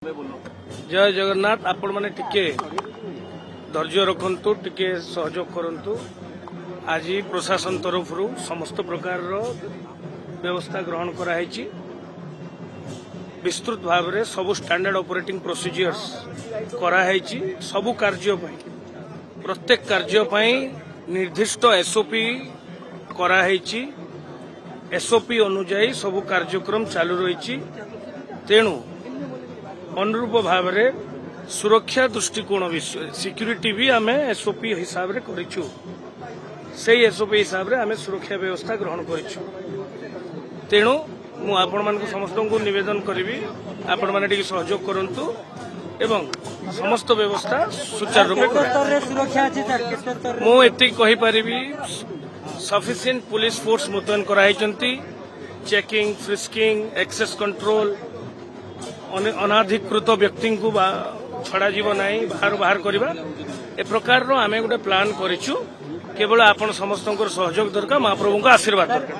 जय जगन्नाथ। आपण माने टिके धैर्य रखंतु, टिके सहयोग करंतु। आज प्रशासन तरफ समस्त प्रकार व्यवस्था ग्रहण कराई। विस्तृत भाव में सबु स्टैंडर्ड ऑपरेटिंग प्रोसीजर्स कराई। सबु कार्य प्रत्येक कार्य निर्दिष्ट एसओपी कराई। एसओपी अनुजाई सबु कार्यक्रम चालू रही। तेणु अनुरूप भाव में सुरक्षा दृष्टिकोण सिक्यूरीटी भी आम एसओपी हिसाब से करिछु। से एसओपी हिसाब से आम सुरक्षा व्यवस्था ग्रहण करिछु। तेणु मु आपण मान समस्त को निवेदन करी आपण मैंने टिके सहयोग करंतु एवं समस्त व्यवस्था सुचारू रूप मुझे कही पारि। सफिशिएंट पुलिस फोर्स मुतयन कराई। चेकिंग, फ्रिस्किंग, एक्सेस कंट्रोल, अनाधिकृत व्यक्ति को छड़ा जीव नहीं बाहर करवा ए प्रकार आम गोटे प्लान करिछु। केवल आपण समस्त सहयोग दरकार, महाप्रभु का आशीर्वाद दरकार।